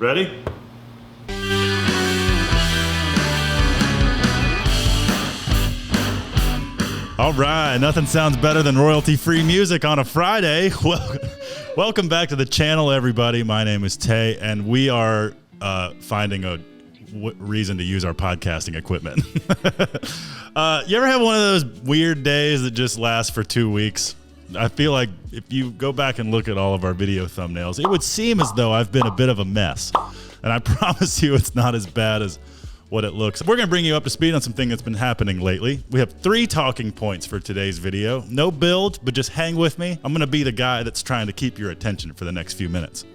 Ready? All right, nothing sounds better than royalty-free music on a Friday. Welcome back to the channel, everybody. My name is Tay, and we are finding a reason to use our podcasting equipment. You ever have one of those weird days that just last for 2 weeks? I feel like if you go back and look at all of our video thumbnails, it would seem as though I've been a bit of a mess. And I promise you it's not as bad as what it looks. We're going to bring you up to speed on something that's been happening lately. We have 3 talking points for today's video. No build, but just hang with me. I'm going to be the guy that's trying to keep your attention for the next few minutes.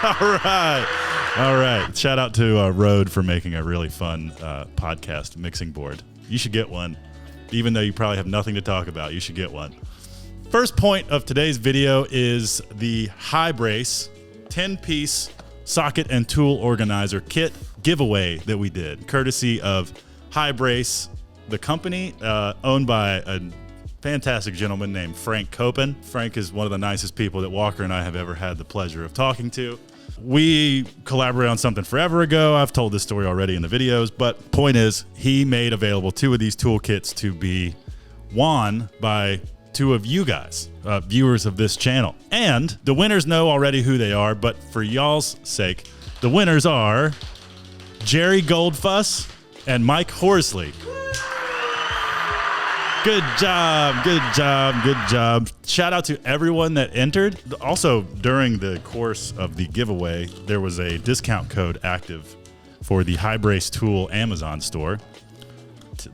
All right. Shout out to Rode for making a really fun podcast mixing board. You should get one. Even though you probably have nothing to talk about, you should get one. First point of today's video is the High Brace 10-piece socket and tool organizer kit giveaway that we did, courtesy of High Brace, the company owned by a fantastic gentleman named Frank Copen. Frank is one of the nicest people that Walker and I have ever had the pleasure of talking to. We collaborated on something forever ago. I've told this story already in the videos, but point is, he made available 2 of these toolkits to be won by 2 of you guys, viewers of this channel. And the winners know already who they are, but for y'all's sake, the winners are Jerry Goldfuss and Mike Horsley. Good job. Shout out to everyone that entered. Also, during the course of the giveaway, there was a discount code active for the High Brace Tool Amazon store.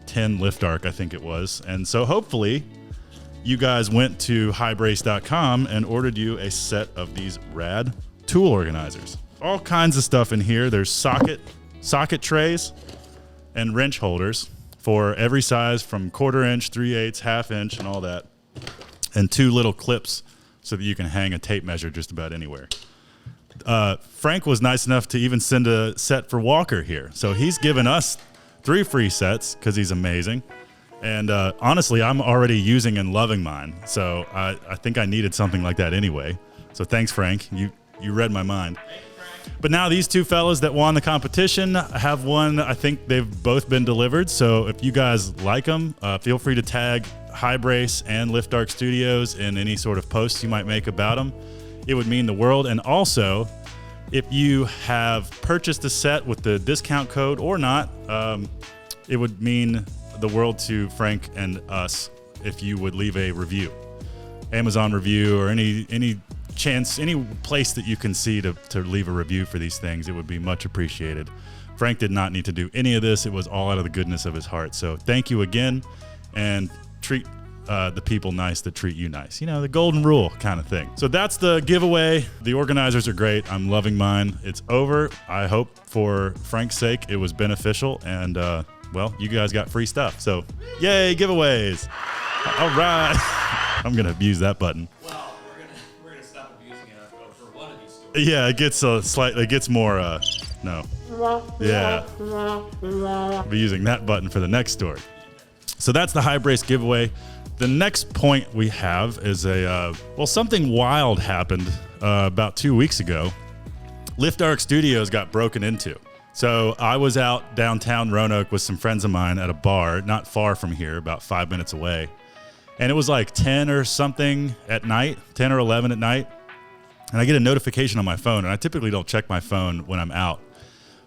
10 lift arc, I think it was. And so hopefully you guys went to highbrace.com and ordered you a set of these rad tool organizers. All kinds of stuff in here. There's socket trays and wrench holders for every size from 1/4 inch, 3/8, 1/2 inch, and all that. And 2 little clips so that you can hang a tape measure just about anywhere. Frank was nice enough to even send a set for Walker here. So he's given us 3 free sets because he's amazing. And honestly, I'm already using and loving mine. So I think I needed something like that anyway. So thanks, Frank. You read my mind. But now these 2 fellas that won the competition have one. I think they've both been delivered. So if you guys like them, feel free to tag High Brace and Lift Arc Studios in any sort of posts you might make about them. It would mean the world. And also, if you have purchased a set with the discount code or not, it would mean the world to Frank and us if you would leave a review, Amazon review, or any place that you can see to leave a review for these things. It would be much appreciated. Frank did not need to do any of this. It was all out of the goodness of his heart. So thank you again, and treat the people nice that treat you nice. You know, the golden rule kind of thing. So that's the giveaway. The organizers are great. I'm loving mine. It's over. I hope for Frank's sake it was beneficial, and well, you guys got free stuff. So yay, giveaways. All right. I'm going to abuse that button. Yeah, it gets more, no. Yeah. I'll be using that button for the next story. So that's the High Brace giveaway. The next point we have is something wild happened about 2 weeks ago. Lift Arc Studios got broken into. So I was out downtown Roanoke with some friends of mine at a bar, not far from here, about 5 minutes away. And it was like 10 or something at night, 10 or 11 at night. And I get a notification on my phone, and I typically don't check my phone when I'm out.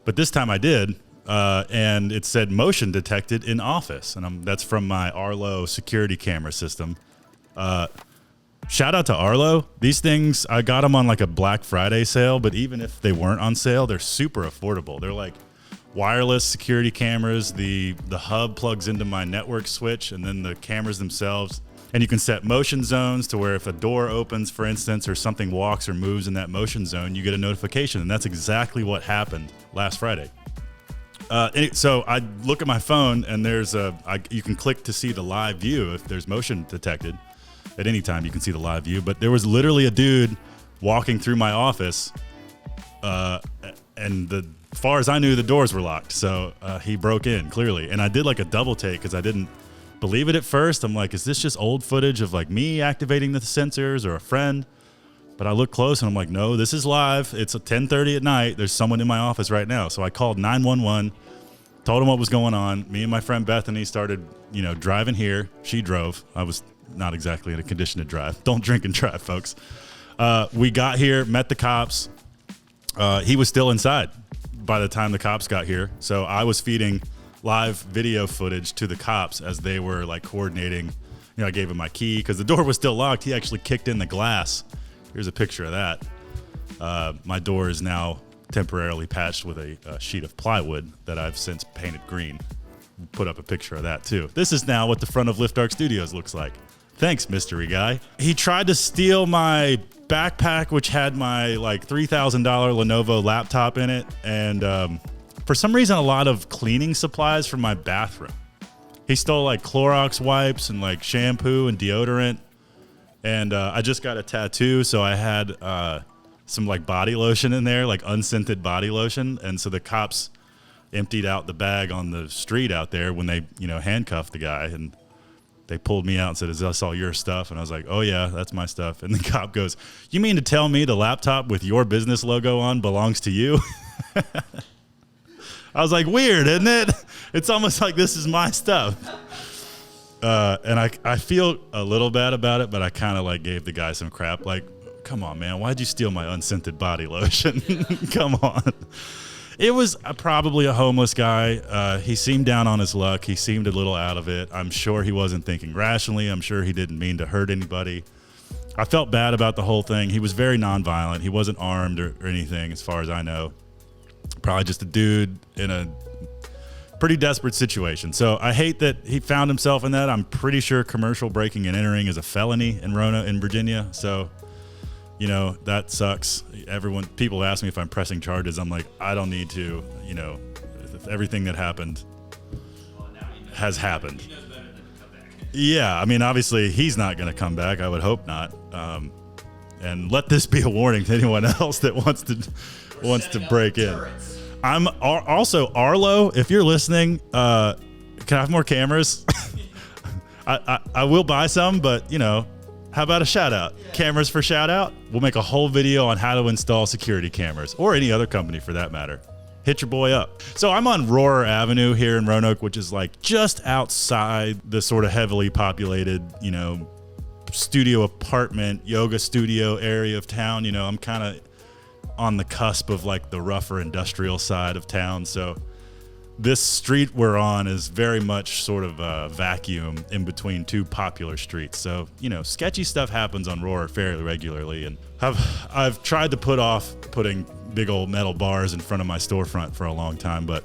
But this time I did, and it said motion detected in office. And that's from my Arlo security camera system. Shout out to Arlo. These things, I got them on like a Black Friday sale, but even if they weren't on sale, they're super affordable. They're like wireless security cameras. The hub plugs into my network switch, and then the cameras themselves. And you can set motion zones to where if a door opens, for instance, or something walks or moves in that motion zone, you get a notification. And that's exactly what happened last Friday. So I look at my phone, and you can click to see the live view if there's motion detected. At any time, you can see the live view. But there was literally a dude walking through my office, and as far as I knew, the doors were locked. So he broke in, clearly. And I did like a double take because I didn't believe it at first. I'm like, is this just old footage of like me activating the sensors or a friend? But I look close and I'm like, no, this is live. It's 10:30 at night. There's someone in my office right now. So I called 911, told them what was going on. Me and my friend Bethany started, driving here. She drove. I was not exactly in a condition to drive. Don't drink and drive, folks. We got here, met the cops. He was still inside by the time the cops got here. So I was feeding live video footage to the cops as they were like coordinating. I gave him my key because the door was still locked. He actually kicked in the glass. Here's a picture of that. My door is now temporarily patched with a sheet of plywood that I've since painted green. Put up a picture of that too. This is now what the front of Lift Arc Studios looks like. Thanks, mystery guy. He tried to steal my backpack, which had my like $3,000 Lenovo laptop in it. And for some reason, a lot of cleaning supplies from my bathroom. He stole like Clorox wipes and like shampoo and deodorant. And I just got a tattoo, so I had some like body lotion in there, like unscented body lotion. And so the cops emptied out the bag on the street out there when they, handcuffed the guy. And they pulled me out and said, "Is this all your stuff?" And I was like, "Oh yeah, that's my stuff." And the cop goes, "You mean to tell me the laptop with your business logo on belongs to you?" I was like, weird, isn't it? It's almost like this is my stuff. And I feel a little bad about it, but I kind of like gave the guy some crap. Like, come on, man, why'd you steal my unscented body lotion? Come on. It was probably a homeless guy. He seemed down on his luck. He seemed a little out of it. I'm sure he wasn't thinking rationally. I'm sure he didn't mean to hurt anybody. I felt bad about the whole thing. He was very nonviolent. He wasn't armed or anything, as far as I know. Probably just a dude in a pretty desperate situation. So I hate that he found himself in that. I'm pretty sure commercial breaking and entering is a felony in Virginia. So, that sucks. People ask me if I'm pressing charges. I'm like, I don't need to, everything that happened has happened. Yeah. I mean, obviously he's not going to come back. I would hope not. And let this be a warning to anyone else that wants to break in. I'm also Arlo. If you're listening, can I have more cameras? I will buy some, but how about a shout out? Yeah. Cameras for shout out. We'll make a whole video on how to install security cameras, or any other company for that matter. Hit your boy up. So I'm on Rohrer Avenue here in Roanoke, which is like just outside the sort of heavily populated, studio apartment, yoga studio area of town. I'm kind of on the cusp of like the rougher industrial side of town. So this street we're on is very much sort of a vacuum in between two popular streets. So, sketchy stuff happens on Rohrer fairly regularly. And I've tried to put off putting big old metal bars in front of my storefront for a long time, but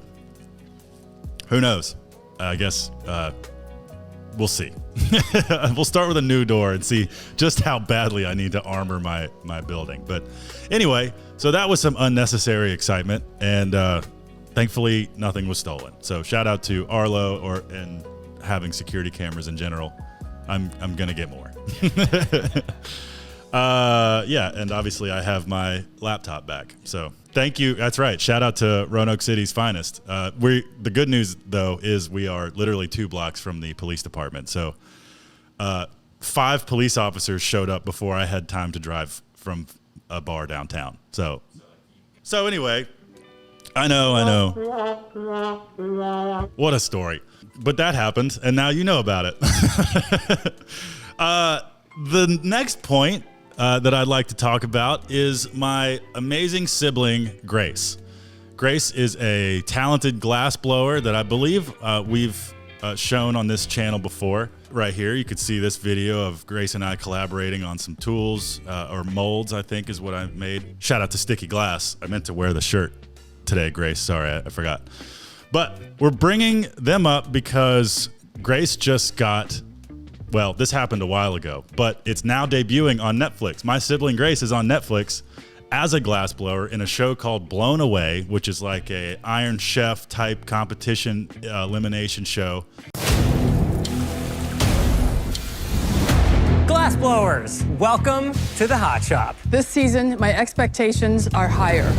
who knows? I guess we'll see. We'll start with a new door and see just how badly I need to armor my building. But anyway, so that was some unnecessary excitement, and thankfully nothing was stolen. So shout out to Arlo and having security cameras in general. I'm gonna get more. Yeah, and obviously I have my laptop back. So thank you. That's right. Shout out to Roanoke City's finest. The good news though is we are literally 2 blocks from the police department. So 5 police officers showed up before I had time to drive from a bar downtown. So anyway, I know. What a story. But that happened, and now you know about it. The next point that I'd like to talk about is my amazing sibling, Grace. Grace is a talented glass blower that I believe we've shown on this channel before. Right here, you could see this video of Grace and I collaborating on some tools, or molds, I think is what I made. Shout out to Sticky Glass. I meant to wear the shirt today, Grace. Sorry, I forgot. But we're bringing them up because Grace just got, well, this happened a while ago, but it's now debuting on Netflix. My sibling Grace is on Netflix as a glassblower in a show called Blown Away, which is like a Iron Chef type competition elimination show. Glassblowers, welcome to the Hot Shop. This season, my expectations are higher.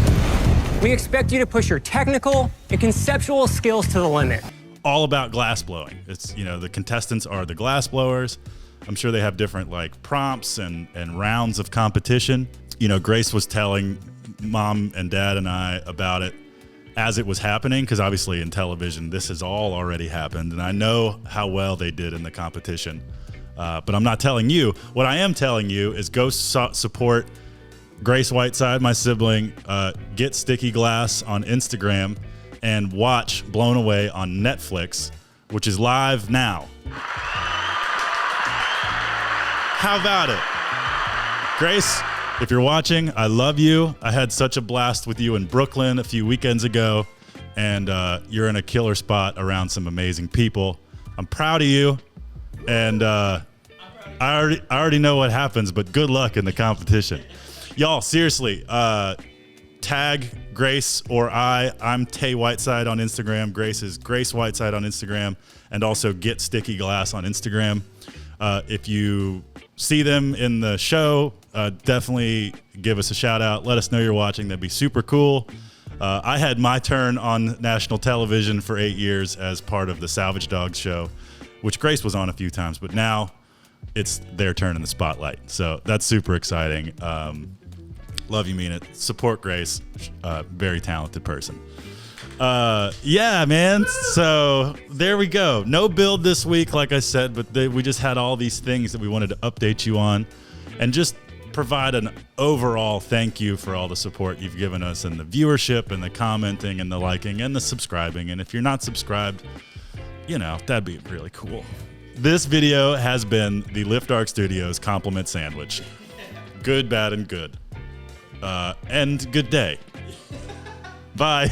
We expect you to push your technical and conceptual skills to the limit. All about glass blowing. It's, the contestants are the glass blowers. I'm sure they have different like prompts and rounds of competition. You know, Grace was telling Mom and Dad and I about it as it was happening, because obviously in television this has all already happened, and I know how well they did in the competition. But I'm not telling you. What I am telling you is go support Grace Whiteside, my sibling. Get Sticky Glass on Instagram and watch Blown Away on Netflix, which is live now. How about it? Grace, if you're watching, I love you. I had such a blast with you in Brooklyn a few weekends ago, and you're in a killer spot around some amazing people. I'm proud of you, and I already know what happens, but good luck in the competition. Y'all, seriously, tag Grace or I'm Tay Whiteside on Instagram. Grace is Grace Whiteside on Instagram, and also Get Sticky Glass on Instagram. If you see them in the show, definitely give us a shout out. Let us know you're watching. That'd be super cool. I had my turn on national television for 8 years as part of the Salvage Dogs show, which Grace was on a few times, but now it's their turn in the spotlight. So that's super exciting. Love you, mean it. Support Grace. Very talented person. Yeah, man. So there we go. No build this week, like I said, but we just had all these things that we wanted to update you on and just provide an overall thank you for all the support you've given us, and the viewership and the commenting and the liking and the subscribing. And if you're not subscribed, you know, that'd be really cool. This video has been the Lift Arc Studios compliment sandwich. Good, bad, and good. And good day. Bye.